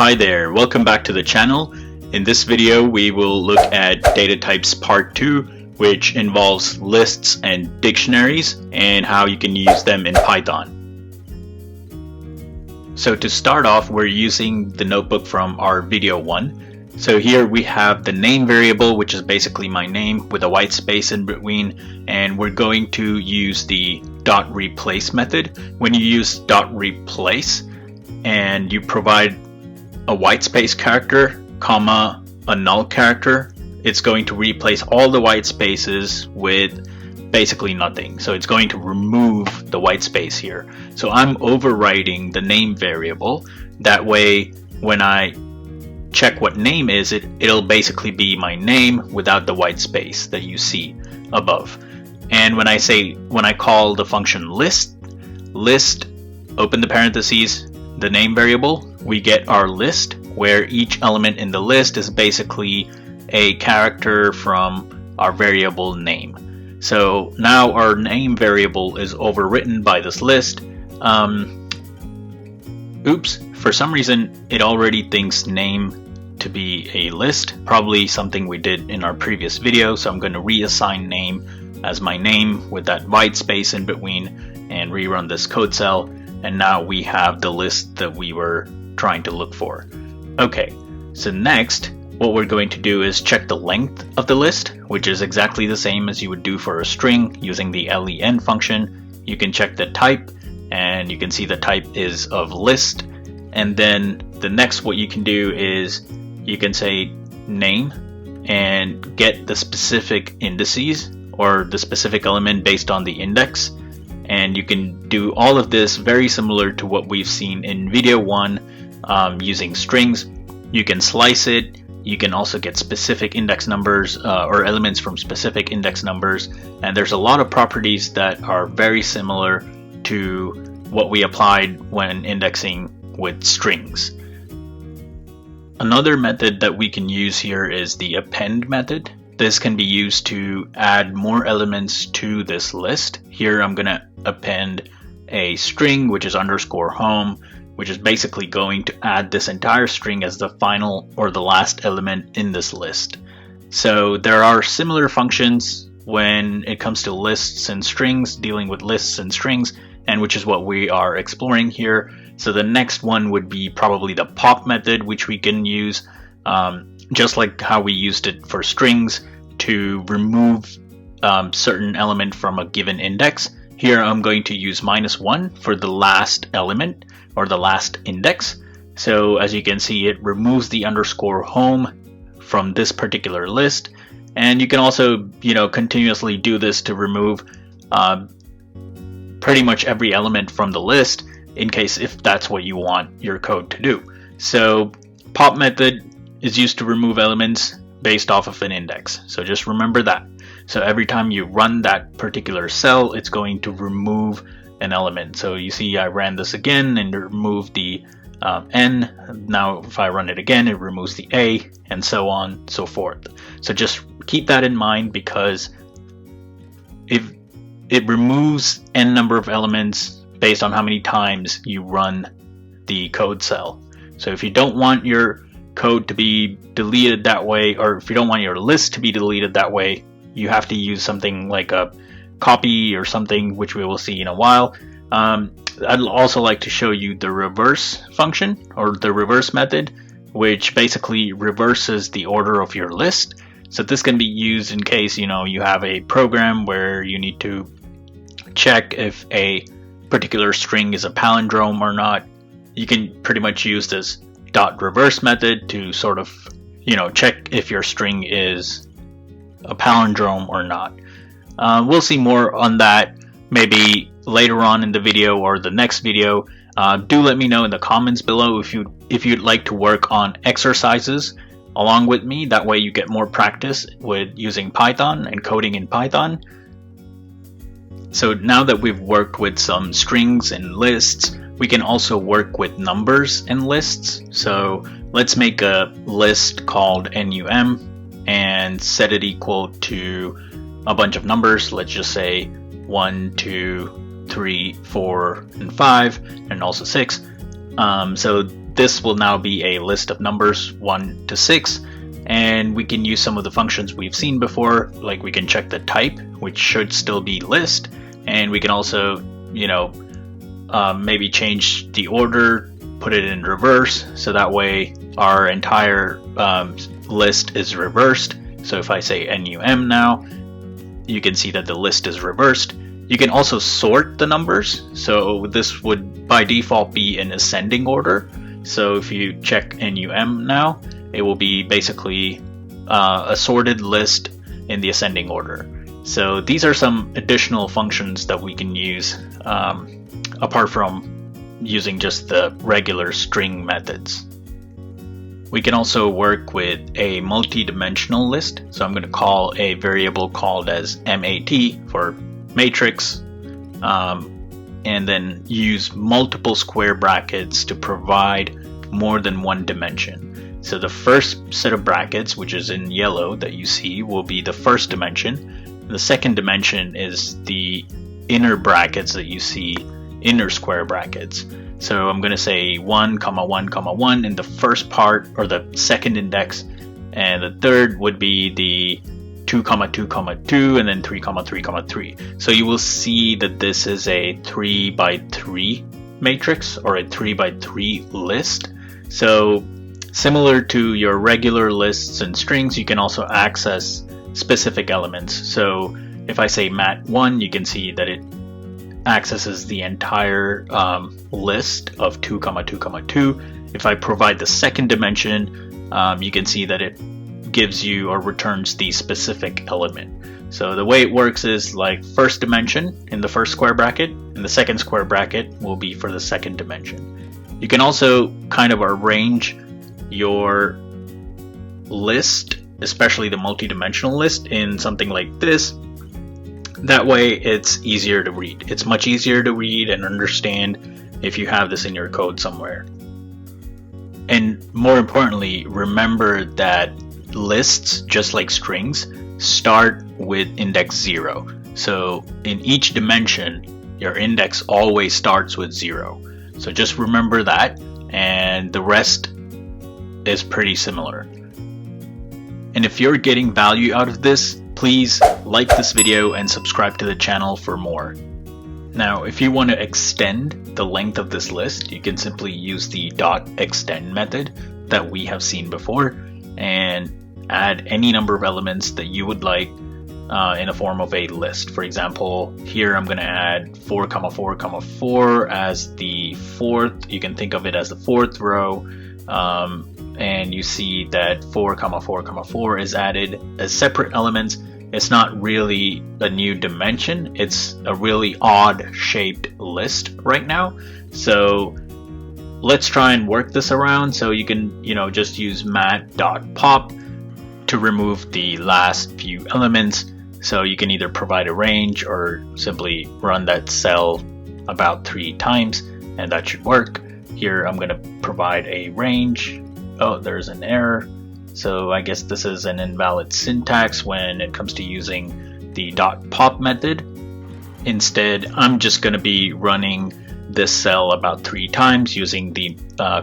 Hi there, welcome back to the channel. In this video we will look at data types part 2, which involves lists and dictionaries and how you can use them in Python. So to start off, we're using the notebook from our video 1. So here we have the name variable, which is basically my name with a white space in between, and we're going to use the .replace method. When you use .replace and you provide a white space character, comma, a null character, it's going to replace all the white spaces with basically nothing. So it's going to remove the white space here. So I'm overriding the name variable. That way, when I check what name is, it'll basically be my name without the white space that you see above. And when I call the function list, open the parentheses, the name variable, we get our list, where each element in the list is basically a character from our variable name. So now our name variable is overwritten by this list. Oops, for some reason it already thinks name to be a list, probably something we did in our previous video, so I'm going to reassign name as my name with that white space in between and rerun this code cell, and now we have the list that we were trying to look for. Okay, so next what we're going to do is check the length of the list, which is exactly the same as you would do for a string using the len function. You can check the type, and you can see the type is of list. And then the next what you can do is you can say name and get the specific indices or the specific element based on the index. And you can do all of this very similar to what we've seen in video 1 using strings. You can slice it. You can also get specific index numbers or elements from specific index numbers. And there's a lot of properties that are very similar to what we applied when indexing with strings. Another method that we can use here is the append method. This can be used to add more elements to this list. Here I'm going to append a string, which is _home, which is basically going to add this entire string as the final or the last element in this list. So there are similar functions when it comes to lists and strings, dealing with lists and strings, and which is what we are exploring here. So the next one would be probably the pop method, which we can use just like how we used it for strings to remove certain element from a given index. Here I'm going to use -1 for the last element or the last index. So as you can see, it removes the _home from this particular list. And you can also, continuously do this to remove pretty much every element from the list in case if that's what you want your code to do. So pop method is used to remove elements based off of an index. So just remember that. So every time you run that particular cell, it's going to remove an element. So you see I ran this again and removed the n. Now if I run it again, it removes the a, and so on, so forth. So just keep that in mind, because if it removes n number of elements based on how many times you run the code cell. So if you don't want your code to be deleted that way, or if you don't want your list to be deleted that way, you have to use something like a copy or something, which we will see in a while. I'd also like to show you the reverse function or the reverse method, which basically reverses the order of your list. So this can be used in case you have a program where you need to check if a particular string is a palindrome or not. You can pretty much use this .reverse method to sort of check if your string is a palindrome or not. We'll see more on that maybe later on in the video or the next video. Do let me know in the comments below if you'd like to work on exercises along with me. That way you get more practice with using Python and coding in Python. So now that we've worked with some strings and lists, we can also work with numbers and lists. So let's make a list called num and set it equal to a bunch of numbers. Let's just say 1, 2, 3, 4, and 5, and also 6. So this will now be a list of numbers 1 to 6, and we can use some of the functions we've seen before, like we can check the type, which should still be list, and we can also, maybe change the order, put it in reverse, so that way our entire list is reversed. So if I say NUM now, you can see that the list is reversed. You can also sort the numbers, so this would by default be in ascending order. So if you check NUM now, it will be basically a sorted list in the ascending order. So these are some additional functions that we can use apart from using just the regular string methods. We can also work with a multi-dimensional list. So I'm going to call a variable called as MAT for matrix, and then use multiple square brackets to provide more than one dimension. So the first set of brackets, which is in yellow that you see, will be the first dimension. The second dimension is the inner brackets that you see, inner square brackets. So I'm going to say 1, 1, 1 in the first part, or the second index, and the third would be the 2, 2, 2, and then 3, 3, 3. So you will see that this is a 3 by 3 matrix, or a 3 by 3 list. So similar to your regular lists and strings, you can also access specific elements. So if I say mat1, you can see that it accesses the entire list of 2, 2, 2. If I provide the second dimension, you can see that it gives you or returns the specific element. So the way it works is like first dimension in the first square bracket, and the second square bracket will be for the second dimension. You can also kind of arrange your list, especially the multi-dimensional list, in something like this. That way it's easier to read. It's much easier to read and understand if you have this in your code somewhere. And more importantly, remember that lists, just like strings, start with index 0. So in each dimension, your index always starts with 0. So just remember that, and the rest is pretty similar. And if you're getting value out of this, please like this video and subscribe to the channel for more. Now, if you want to extend the length of this list, you can simply use the .extend method that we have seen before and add any number of elements that you would like in a form of a list. For example, here I'm going to add 4, 4, 4 as the fourth. You can think of it as the fourth row. And you see that 4, 4, 4 is added as separate elements. It's not really a new dimension. It's a really odd shaped list right now. So let's try and work this around. So you can, just use mat.pop to remove the last few elements. So you can either provide a range or simply run that cell about 3 times, and that should work. Here I'm going to provide a range. Oh, there's an error. So I guess this is an invalid syntax when it comes to using the .pop method. Instead, I'm just going to be running this cell about 3 times using the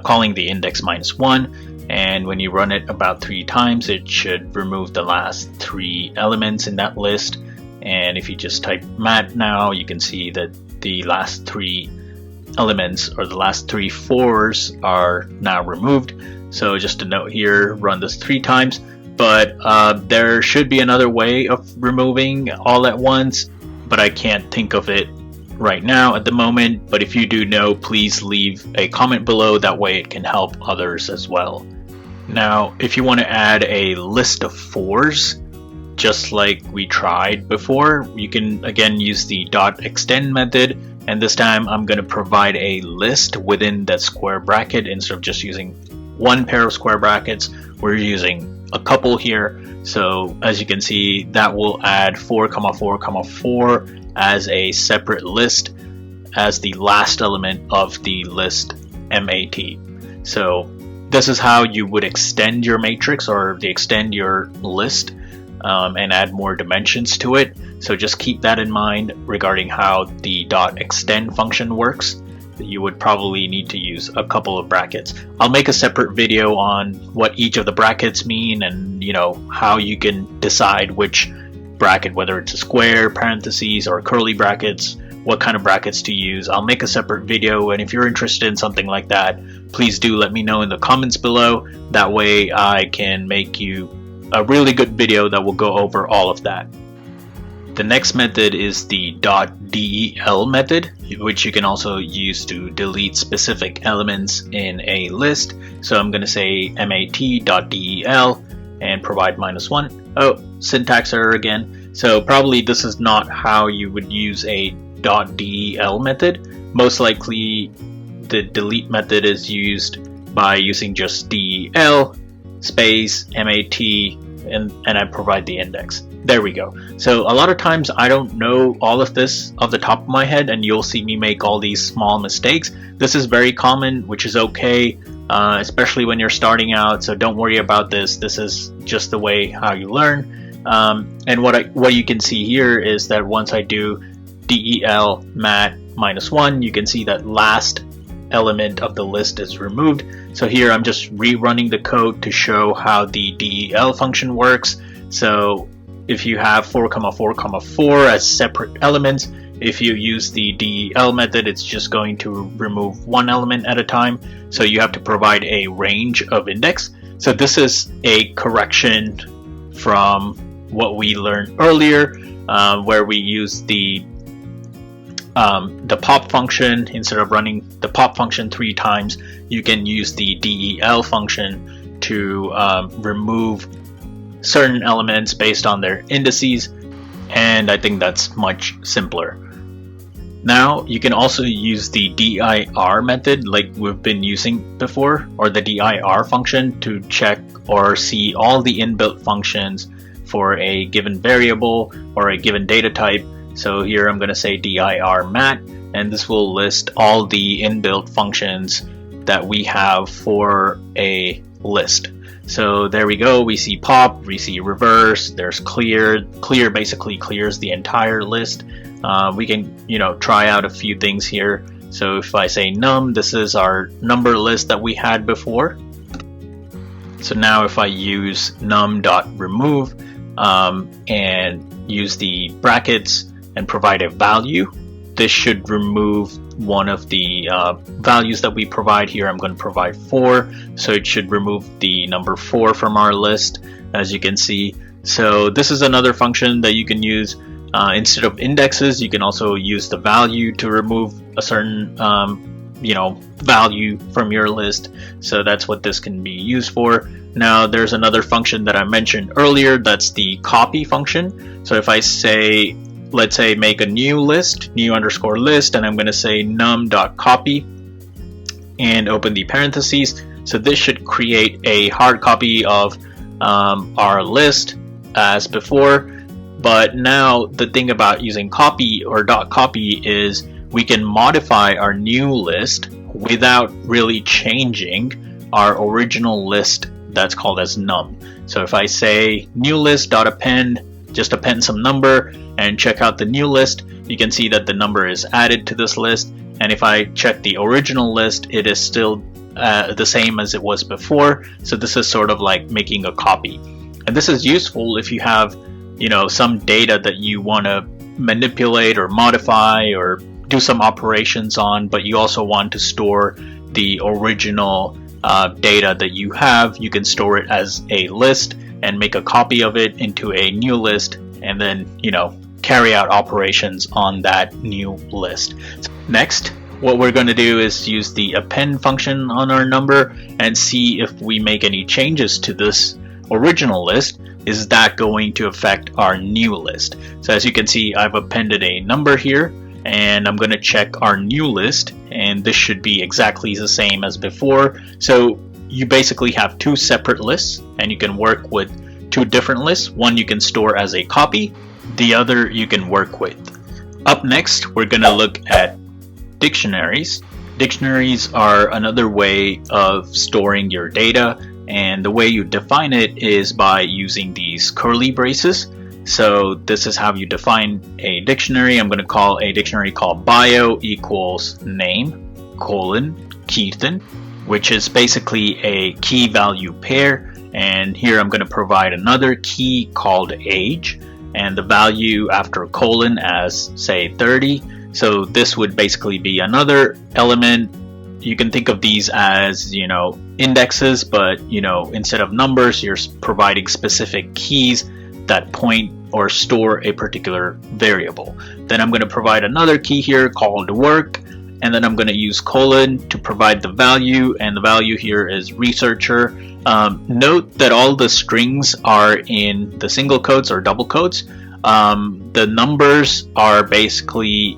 calling the index -1. And when you run it about 3 times, it should remove the last 3 elements in that list. And if you just type mat now, you can see that the last 3 elements, or the last 3 4s, are now removed. So just a note here, run this 3 times, but there should be another way of removing all at once, but I can't think of it right now at the moment. But if you do know, please leave a comment below, that way it can help others as well. Now, if you want to add a list of 4s, just like we tried before, you can again use the .extend method, and this time I'm going to provide a list within that square bracket. Instead of just using one pair of square brackets, we're using a couple here. So as you can see, that will add 4, 4, 4 as a separate list as the last element of the list MAT. So this is how you would extend your matrix, or extend your list, and add more dimensions to it. So just keep that in mind regarding how the .extend function works. you would probably need to use a couple of brackets. I'll make a separate video on what each of the brackets mean, and how you can decide which bracket, whether it's a square, parentheses, or curly brackets, what kind of brackets to use. I'll make a separate video, and if you're interested in something like that, please do let me know in the comments below. That way I can make you a really good video that will go over all of that. The next method is the .del method, which you can also use to delete specific elements in a list. So I'm going to say mat.del and provide -1. Oh, syntax error again. So probably this is not how you would use a .del method. Most likely the delete method is used by using just del space mat and I provide the index. There we go. So a lot of times I don't know all of this off the top of my head, and you'll see me make all these small mistakes. This is very common, which is okay, especially when you're starting out, so don't worry about this. This is just the way how you learn. And what you can see here is that once I do del mat -1, you can see that last element of the list is removed. So here I'm just rerunning the code to show how the del function works. So if you have 4,4,4 as separate elements, if you use the del method, it's just going to remove one element at a time. So you have to provide a range of index. So this is a correction from what we learned earlier, where we use the pop function. Instead of running the pop function 3 times, you can use the del function to remove certain elements based on their indices, and I think that's much simpler. Now you can also use the dir method like we've been using before, or the dir function, to check or see all the inbuilt functions for a given variable or a given data type. So here I'm going to say dir mat, and this will list all the inbuilt functions that we have for a list. So there we go. We see pop, we see reverse, there's clear. Clear basically clears the entire list. We can, try out a few things here. So if I say num, this is our number list that we had before. So now if I use num.remove and use the brackets and provide a value, this should remove one of the values that we provide here. I'm going to provide 4, so it should remove the number 4 from our list, as you can see. So this is another function that you can use. Instead of indexes, you can also use the value to remove a certain value from your list. So that's what this can be used for. Now there's another function that I mentioned earlier, that's the copy function. So if I say, let's say, make a new list, new_list, and I'm going to say num.copy and open the parentheses. So this should create a hard copy of our list as before. But now the thing about using copy or .copy is we can modify our new list without really changing our original list that's called as num. So if I say new list.append, just append some number and check out the new list, you can see that the number is added to this list. And if I check the original list, it is still the same as it was before. So this is sort of like making a copy. And this is useful if you have, some data that you want to manipulate or modify or do some operations on, but you also want to store the original data that you have. You can store it as a list and make a copy of it into a new list, and then carry out operations on that new list. Next, what we're going to do is use the append function on our number and see if we make any changes to this original list. Is that going to affect our new list? So as you can see, I've appended a number here, and I'm going to check our new list, and this should be exactly the same as before. So you basically have 2 separate lists, and you can work with 2 different lists. One you can store as a copy, the other you can work with. Up next, we're going to look at dictionaries. Dictionaries are another way of storing your data, and the way you define it is by using these curly braces. So this is how you define a dictionary. I'm going to call a dictionary called bio equals name. colon Keaton, which is basically a key value pair. And here I'm going to provide another key called age, and the value after a colon as, say, 30. So this would basically be another element. You can think of these as, indexes, but, instead of numbers, you're providing specific keys that point or store a particular variable. Then I'm going to provide another key here called work, and then I'm going to use colon to provide the value, and the value here is researcher. Note that all the strings are in the single quotes or double quotes. The numbers are basically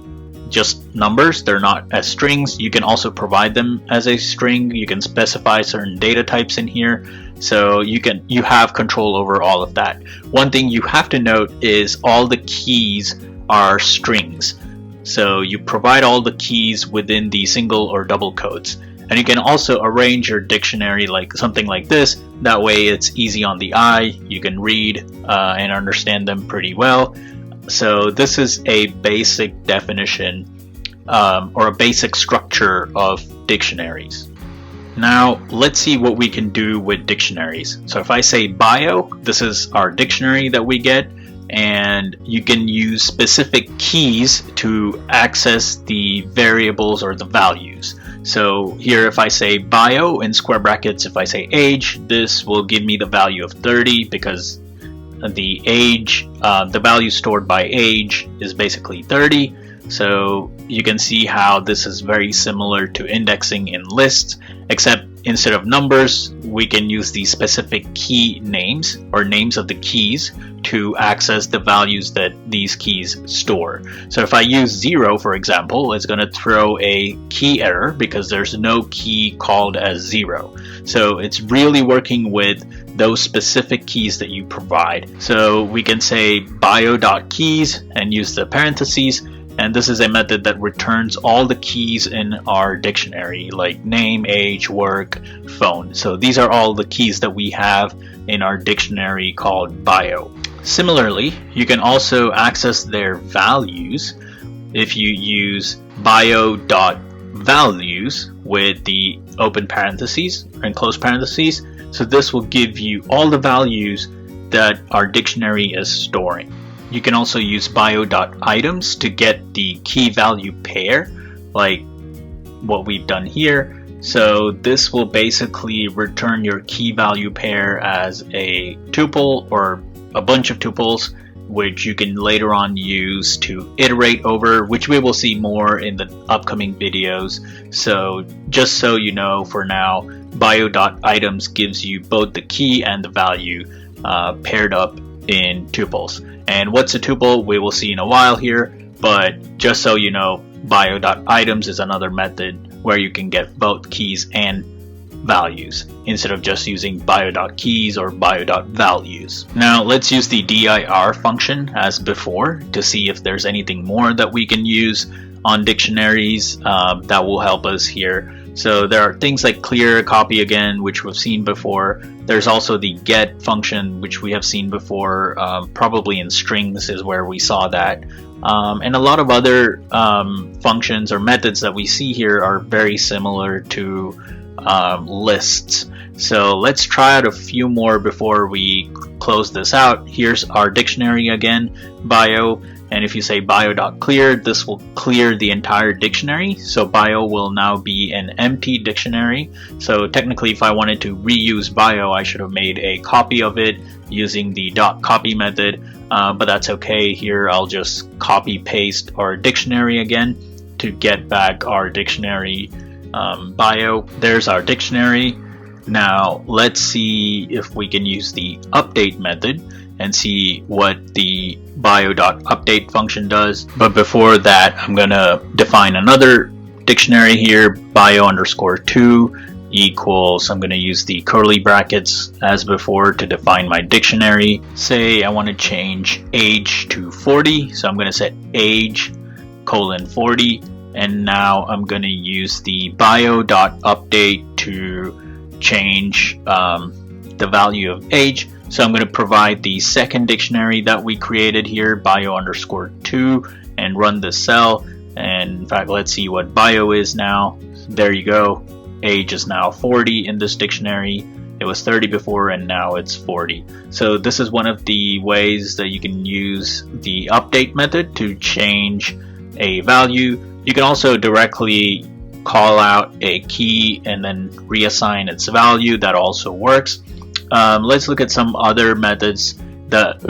just numbers. They're not as strings. You can also provide them as a string. You can specify certain data types in here, so you have control over all of that. One thing you have to note is all the keys are strings, so you provide all the keys within the single or double quotes. And you can also arrange your dictionary like something like this. That way it's easy on the eye. You can read and understand them pretty well. So this is a basic definition or a basic structure of dictionaries. Now let's see what we can do with dictionaries. So if I say bio, this is our dictionary that we get, and you can use specific keys to access the variables or the values. So here if I say bio in square brackets, if I say age, this will give me the value of 30 because the age, the value stored by age is basically 30. So you can see how this is very similar to indexing in lists, except instead of numbers, we can use the specific key names or names of the keys to access the values that these keys store. So if I use 0, for example, it's going to throw a key error because there's no key called as 0. So it's really working with those specific keys that you provide. So we can say bio.keys and use the parentheses. And this is a method that returns all the keys in our dictionary, like name, age, work, phone. So these are all the keys that we have in our dictionary called bio. Similarly, you can also access their values if you use bio.values with the open parentheses and close parentheses. So this will give you all the values that our dictionary is storing. You can also use bio.items to get the key value pair, like what we've done here. So this will basically return your key value pair as a tuple or a bunch of tuples, which you can later on use to iterate over, which we will see more in the upcoming videos. So just so you know, for now, bio.items gives you both the key and the value paired up in tuples. And what's a tuple, we will see in a while here, but just so you know, bio.items is another method where you can get both keys and values instead of just using bio.keys or bio.values. Now let's use the dir function as before to see if there's anything more that we can use on dictionaries that will help us here. So there are things like clear, copy again, which we've seen before. There's also the get function, which we have seen before, probably in strings is where we saw that. And a lot of other functions or methods that we see here are very similar to lists. So let's try out a few more before we close this out. Here's our dictionary again, bio. And if you say bio.clear, this will clear the entire dictionary. So bio will now be an empty dictionary. So technically, if I wanted to reuse bio, I should have made a copy of it using the .copy method. But that's okay. Here, I'll just copy paste our dictionary again to get back our dictionary bio. There's our dictionary. Now let's see if we can use the update method and see what the bio.update function does. But before that, I'm gonna define another dictionary here, bio_2 equals, I'm gonna use the curly brackets as before to define my dictionary. Say I want to change age to 40, so I'm gonna set age : 40, and now I'm gonna use the bio.update to change the value of age. So I'm going to provide the second dictionary that we created here, bio_2, and run this cell. And in fact, let's see what bio is now. there you go. Age is now 40 in this dictionary. It was 30 before and now it's 40. So this is one of the ways that you can use the update method to change a value. You can also directly call out a key and then reassign its value. That also works. Let's look at some other methods,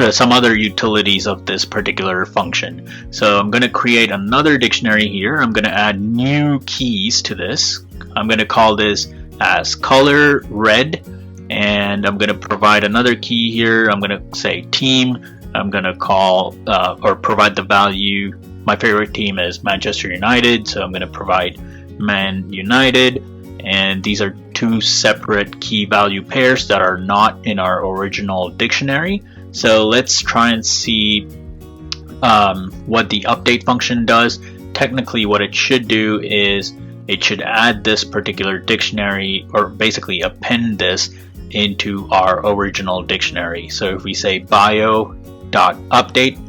some other utilities of this particular function. So I'm going to create another dictionary here. I'm going to add new keys to this. I'm going to call this as color red, and I'm going to provide another key here. I'm going to say team. I'm going to call or provide the value. My favorite team is Manchester United, so I'm going to provide Man United, and these are two separate key value pairs that are not in our original dictionary. So let's try and see what the update function does. Technically, what it should do is it should add this particular dictionary, or basically append this into our original dictionary. So if we say bio.update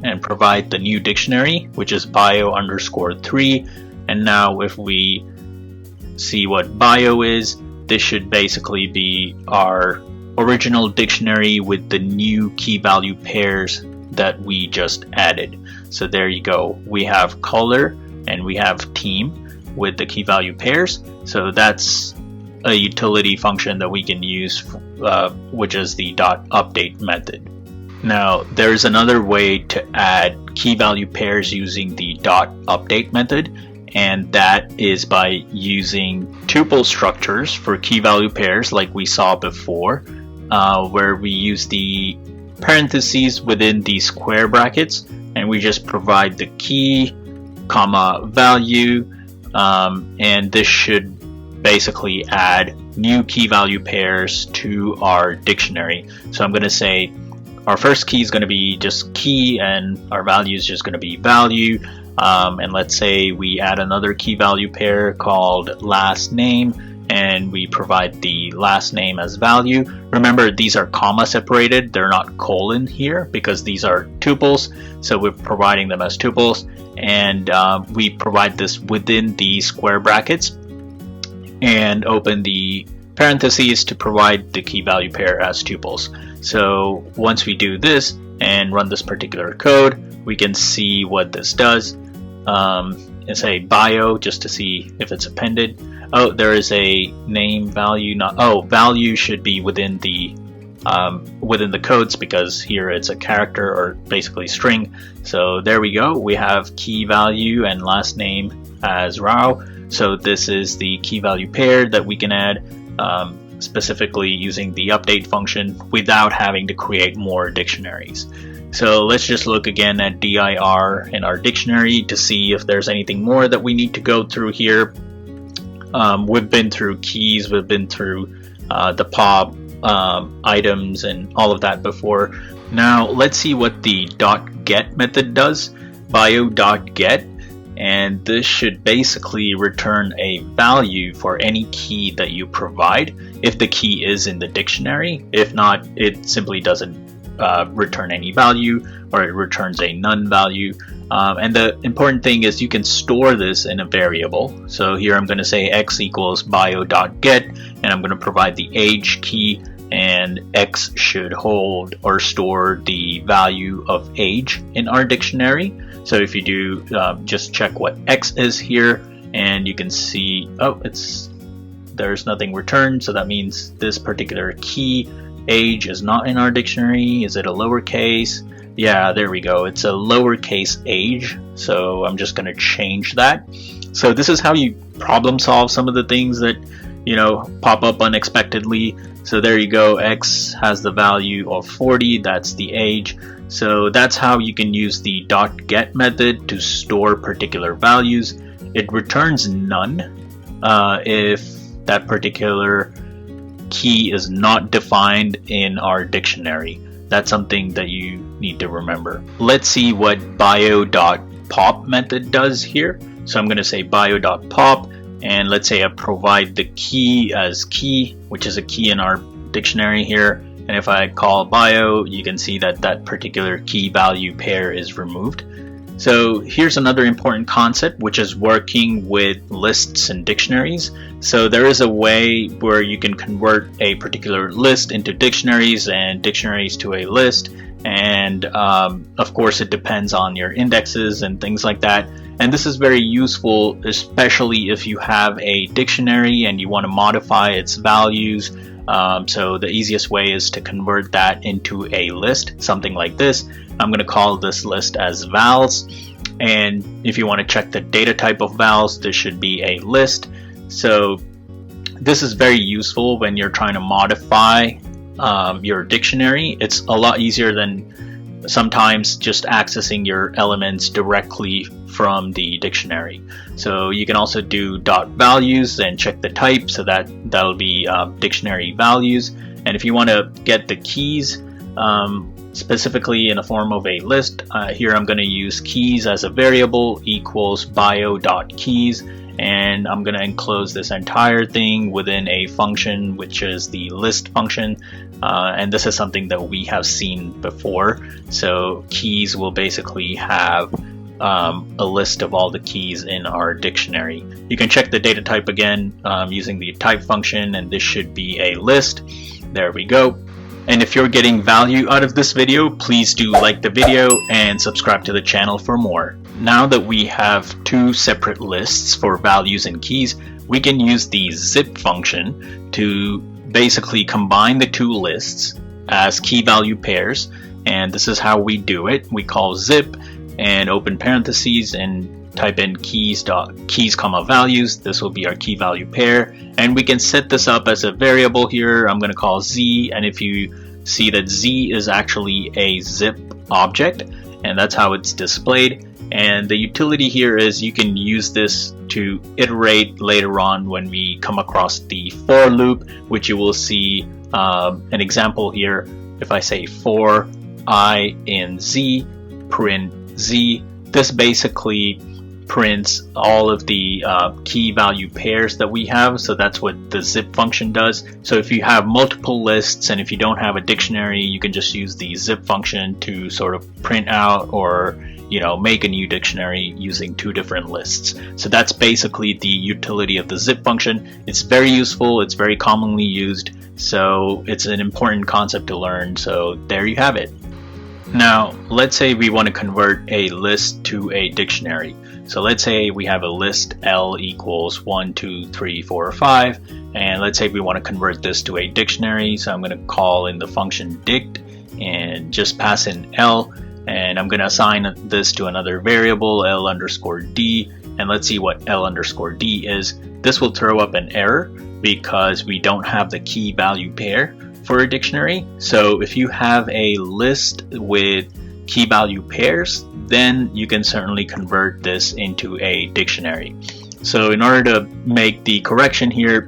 and provide the new dictionary, which is bio_3, and now if we see what bio is, this should basically be our original dictionary with the new key value pairs that we just added. So there you go. We have color and we have team with the key value pairs. So that's a utility function that we can use, which is the .update method. Now there's another way to add key value pairs using the .update method, and that is by using tuple structures for key value pairs like we saw before, where we use the parentheses within the square brackets and we just provide the key, comma, value, and this should basically add new key value pairs to our dictionary. So I'm going to say our first key is going to be just key and our value is just going to be value. And let's say we add another key value pair called last name, and we provide the last name as value. Remember, these are comma separated, they're not colon here because these are tuples, so we're providing them as tuples, and we provide this within the square brackets and open the parentheses to provide the key value pair as tuples. So once we do this and run this particular code, we can see what this does. And say bio just to see if it's appended. Oh, there is a name value, not, oh, value should be within the codes because here it's a character or basically string. So there we go. We have key value and last name as Rao. So this is the key value pair that we can add specifically using the update function without having to create more dictionaries. So let's just look again at dir in our dictionary to see if there's anything more that we need to go through here. We've been through keys, we've been through the pop items and all of that before. Now let's see what the .get method does. Bio.get, and this should basically return a value for any key that you provide if the key is in the dictionary. If not, it simply doesn't return any value, or it returns a none value. And the important thing is you can store this in a variable. So here I'm going to say x equals bio.get, and I'm going to provide the age key, and x should hold or store the value of age in our dictionary. So if you do just check what x is here, and you can see, oh, there's nothing returned, so that means this particular key age is not in our dictionary. Is it a lowercase? Yeah, there we go. It's a lowercase age. So I'm just going to change that. So this is how you problem solve some of the things that, you know, pop up unexpectedly. So there you go. X has the value of 40. That's the age. So that's how you can use the .get method to store particular values. It returns none if that particular key is not defined in our dictionary. That's something that you need to remember. Let's see what bio.pop method does here. So I'm going to say bio.pop, and let's say I provide the key as key, which is a key in our dictionary here. And if I call bio, you can see that that particular key value pair is removed. So here's another important concept, which is working with lists and dictionaries. So there is a way where you can convert a particular list into dictionaries and dictionaries to a list. And of course, it depends on your indexes and things like that. And this is very useful, especially if you have a dictionary and you want to modify its values. So the easiest way is to convert that into a list, something like this. I'm going to call this list as vowels. And if you want to check the data type of vowels, this should be a list. So this is very useful when you're trying to modify your dictionary. It's a lot easier than sometimes just accessing your elements directly from the dictionary. So you can also do dot values and check the type, so that'll be dictionary values. And if you want to get the keys specifically in the form of a list, here I'm going to use keys as a variable equals bio.keys, and I'm going to enclose this entire thing within a function, which is the list function. And this is something that we have seen before. So keys will basically have a list of all the keys in our dictionary. You can check the data type again using the type function, and this should be a list. There we go. And if you're getting value out of this video, please do like the video and subscribe to the channel for more. Now that we have two separate lists for values and keys, we can use the zip function to basically combine the two lists as key value pairs. And this is how we do it. We call zip and open parentheses and type in keys comma values. This will be our key value pair, and we can set this up as a variable here. I'm going to call z, and if you see that z is actually a zip object, and that's how it's displayed. And the utility here is you can use this to iterate later on when we come across the for loop, which you will see an example here. If I say for I in z, print z, this basically prints all of the key value pairs that we have. So that's what the zip function does. So if you have multiple lists and if you don't have a dictionary, you can just use the zip function to sort of print out or make a new dictionary using two different lists. So that's basically the utility of the zip function. It's very useful, it's very commonly used, so it's an important concept to learn. So there you have it. Now let's say we want to convert a list to a dictionary. So let's say we have a list L equals 1, 2, 3, 4, 5, and let's say we want to convert this to a dictionary. So I'm going to call in the function dict and just pass in L, and I'm going to assign this to another variable L underscore D, and let's see what L underscore D is. This will throw up an error because we don't have the key value pair for a dictionary. So if you have a list with key value pairs, then you can certainly convert this into a dictionary. So in order to make the correction here,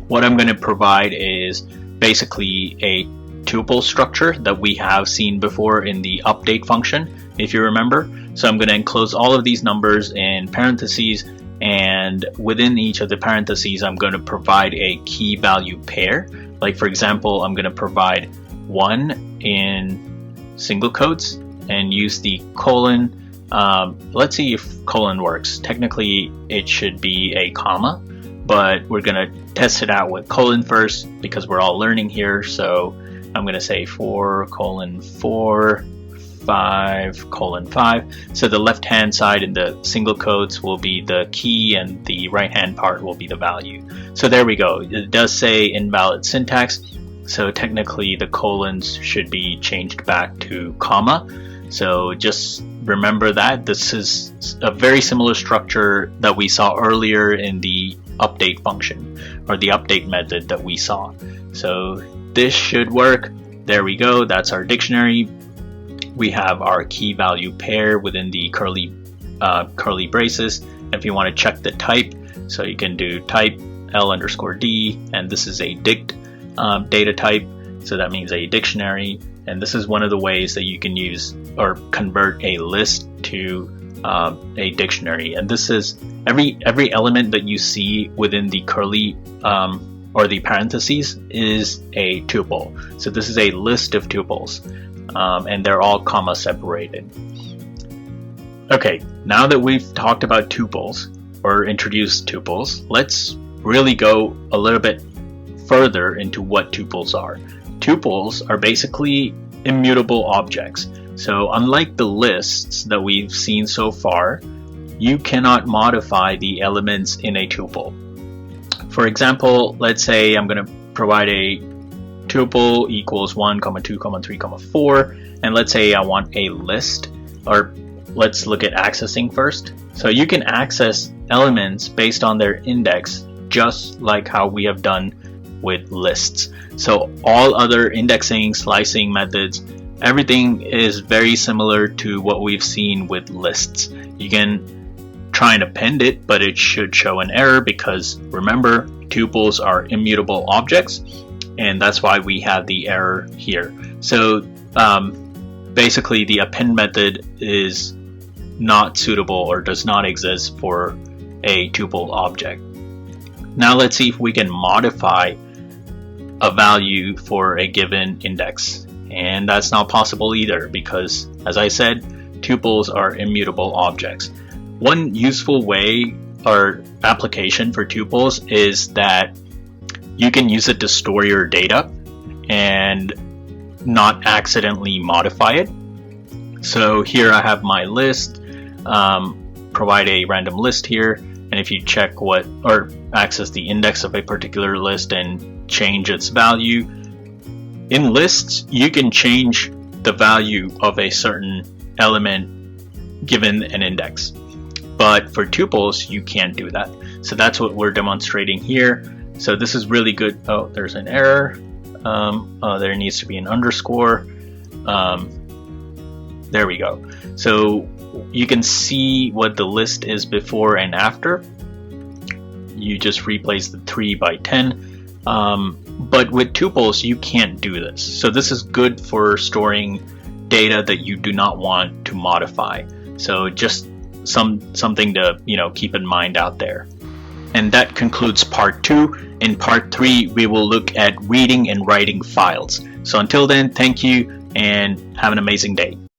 what I'm going to provide is basically a tuple structure that we have seen before in the update function, if you remember. So I'm going to enclose all of these numbers in parentheses, and within each of the parentheses I'm going to provide a key value pair. Like for example, I'm going to provide 1 in single quotes and use the colon. Let's see if colon works. Technically it should be a comma, but we're going to test it out with colon first because we're all learning here. So I'm going to say 4 colon 4 5 colon 5. So the left hand side in the single quotes will be the key and the right hand part will be the value. So there we go. It does say invalid syntax, so technically the colons should be changed back to comma. So just remember that this is a very similar structure that we saw earlier in the update function or the update method that we saw. So this should work. There we go. That's our dictionary. We have our key value pair within the curly braces. If you want to check the type, so you can do type L underscore D, and this is a dict data type, so that means a dictionary. And this is one of the ways that you can use or convert a list to a dictionary. And this is every element that you see within the curly or the parentheses is a tuple. So this is a list of tuples, and they're all comma separated. Okay, now that we've talked about tuples or introduced tuples, let's really go a little bit further into what tuples are. Tuples are basically immutable objects. So unlike the lists that we've seen so far, you cannot modify the elements in a tuple. For example, let's say I'm going to provide a tuple equals 1, 2, 3, 4, and let's say I want a list, or let's look at accessing first. So you can access elements based on their index, just like how we have done with lists. So all other indexing, slicing methods, everything is very similar to what we've seen with lists. You can try and append it, but it should show an error because remember, tuples are immutable objects, and that's why we have the error here. So basically the append method is not suitable or does not exist for a tuple object. Now let's see if we can modify a value for a given index, and that's not possible either because, as I said, tuples are immutable objects. One useful way or application for tuples is that you can use it to store your data and not accidentally modify it. So here I have my list, provide a random list here, and if you check what or access the index of a particular list and change its value, in lists you can change the value of a certain element given an index, but for tuples you can't do that. So that's what we're demonstrating here. So this is really good. Oh, there's an error. There needs to be an underscore. There we go. So you can see what the list is before and after. You just replace the 3 by 10. But with tuples, you can't do this. So this is good for storing data that you do not want to modify. So just something to keep in mind out there. And that concludes part 2. In part 3, we will look at reading and writing files. So until then, thank you and have an amazing day.